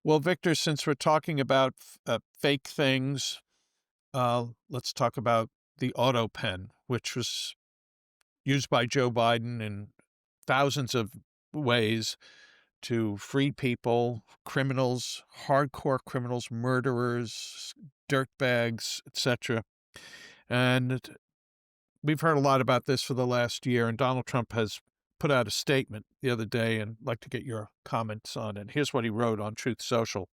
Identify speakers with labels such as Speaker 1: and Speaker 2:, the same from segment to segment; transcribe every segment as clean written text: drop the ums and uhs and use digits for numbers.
Speaker 1: Well, Victor, since we're talking about fake things, let's talk about the Autopen, which was used by Joe Biden in thousands of ways to free people, criminals, hardcore criminals, murderers, dirtbags, etc. And we've heard a lot about this for the last year, and Donald Trump has put out a statement the other day, and I'd like to get your comments on it. Here's what he wrote on Truth Social.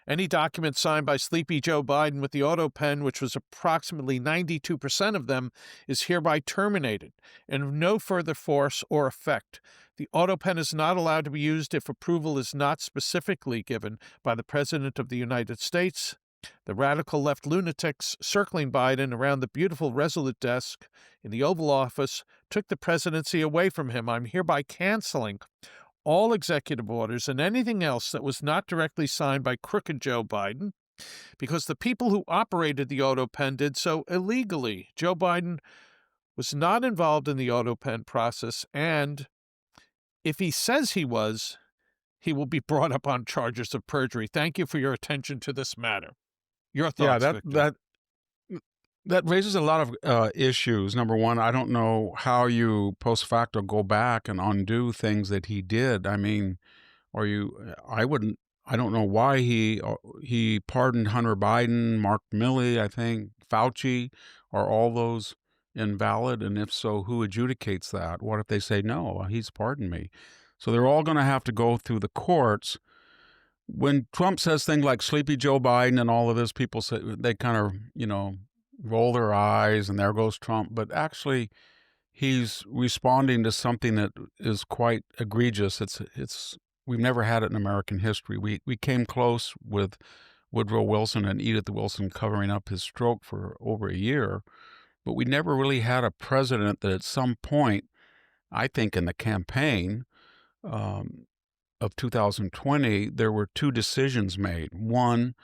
Speaker 1: Any document signed by Sleepy Joe Biden with the Autopen, which was approximately 92% of them, is hereby terminated and of no further force or effect. The Autopen is not allowed to be used if approval is not specifically given by the President of the United States. The radical left lunatics circling Biden around the beautiful Resolute desk in the Oval Office took the presidency away from him. I'm hereby canceling all executive orders and anything else that was not directly signed by crooked Joe Biden, because the people who operated the Autopen did so illegally. Joe Biden was not involved in the Autopen process, and if he says he was, he will be brought up on charges of perjury. Thank you for your attention to this matter. Your
Speaker 2: Yeah,
Speaker 1: thoughts, Victor?
Speaker 2: that raises a lot of issues. Number one, I don't know how you post facto go back and undo things that he did. I mean, or you, I wouldn't. I don't know why he pardoned Hunter Biden, Mark Milley, I think Fauci. Are all those invalid? And if so, who adjudicates that? What if they say no? He's pardoned me. So they're all going to have to go through the courts. When Trump says things like Sleepy Joe Biden and all of this, people say they kind of, roll their eyes and there goes Trump. But actually, he's responding to something that is quite egregious. We've never had it in American history. We came close with Woodrow Wilson and Edith Wilson covering up his stroke for over a year, but we never really had a president that at some point, I think in the campaign, of 2020, there were two decisions made. One,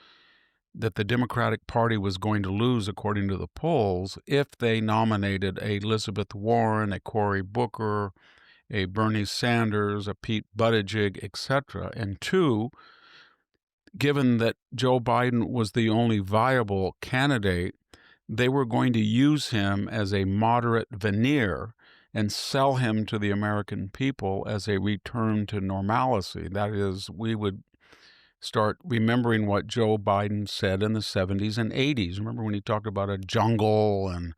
Speaker 2: that the Democratic Party was going to lose, according to the polls, if they nominated a Elizabeth Warren, a Cory Booker, a Bernie Sanders, a Pete Buttigieg, etc. And two, given that Joe Biden was the only viable candidate, they were going to use him as a moderate veneer and sell him to the American people as a return to normalcy. That is, we would start remembering what Joe Biden said in the 70s and 80s. Remember when he talked about a jungle and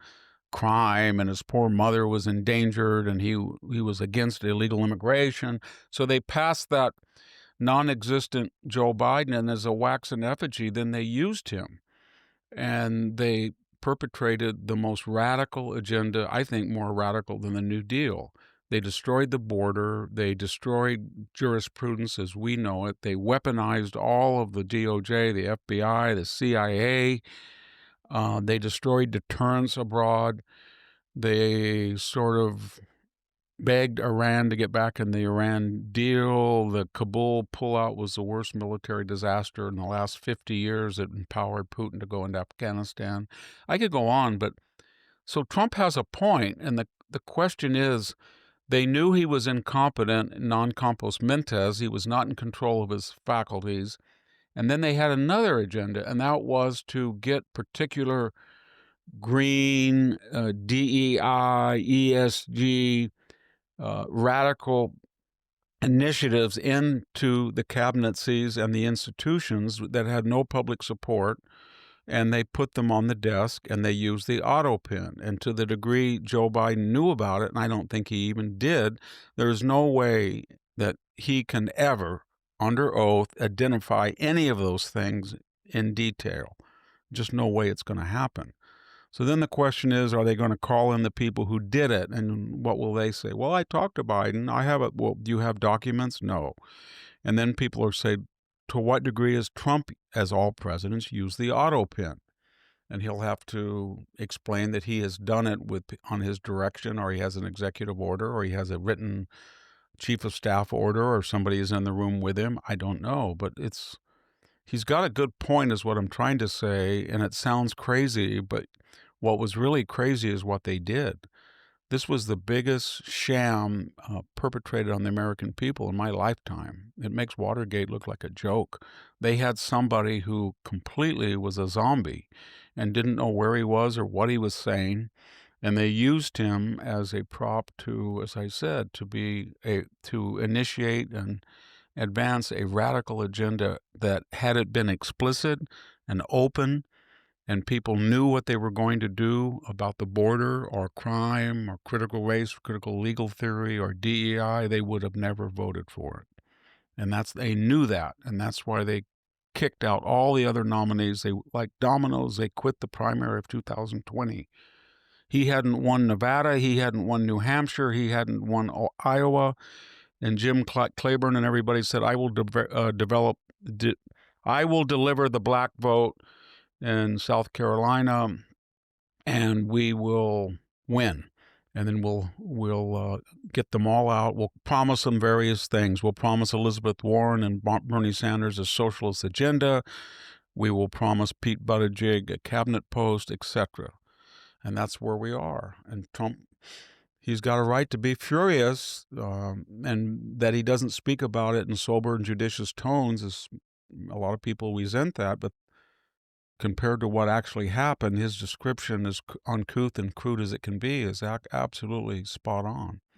Speaker 2: crime and his poor mother was endangered and he was against illegal immigration. So they passed that non-existent Joe Biden, and as a waxen effigy, then they used him. And they perpetrated the most radical agenda, I think more radical than the New Deal. They destroyed the border. They destroyed jurisprudence as we know it. They weaponized all of the DOJ, the FBI, the CIA. They destroyed deterrence abroad. They sort of begged Iran to get back in the Iran deal. The Kabul pullout was the worst military disaster in the last 50 years. It empowered Putin to go into Afghanistan. I could go on, but so Trump has a point, and the question is, they knew he was incompetent, non compos mentis. He was not in control of his faculties. And then they had another agenda, and that was to get particular green, DEI, ESG, radical initiatives into the cabinetcies and the institutions that had no public support, and they put them on the desk and they used the Autopen. And to the degree Joe Biden knew about it, and I don't think he even did, there's no way that he can ever, under oath, identify any of those things in detail. Just no way it's going to happen. So then the question is, are they going to call in the people who did it? And what will they say? Well, I talked to Biden. I have it. Well, do you have documents? No. And then people are saying, to what degree has Trump, as all presidents, used the Autopen? And he'll have to explain that he has done it on his direction, or he has an executive order, or he has a written chief of staff order, or somebody is in the room with him. I don't know, but he's got a good point is what I'm trying to say, and it sounds crazy, but what was really crazy is what they did. This was the biggest sham perpetrated on the American people in my lifetime. It makes Watergate look like a joke. They had somebody who completely was a zombie and didn't know where he was or what he was saying, and they used him as a prop to, as I said, to initiate and advance a radical agenda that, had it been explicit and open, and people knew what they were going to do about the border or crime or critical race, critical legal theory or DEI, they would have never voted for it. And they knew that, and that's why they kicked out all the other nominees. They, like dominoes, they quit the primary of 2020. He hadn't won Nevada, he hadn't won New Hampshire, he hadn't won Iowa, and Jim Claiborne and everybody said, I will deliver the black vote in South Carolina, and we will win. And then we'll get them all out. We'll promise them various things. We'll promise Elizabeth Warren and Bernie Sanders a socialist agenda. We will promise Pete Buttigieg a cabinet post, etc. And that's where we are. And Trump, he's got a right to be furious, and that he doesn't speak about it in sober and judicious tones is, a lot of people resent that, but compared to what actually happened, his description, as uncouth and crude as it can be, is absolutely spot on.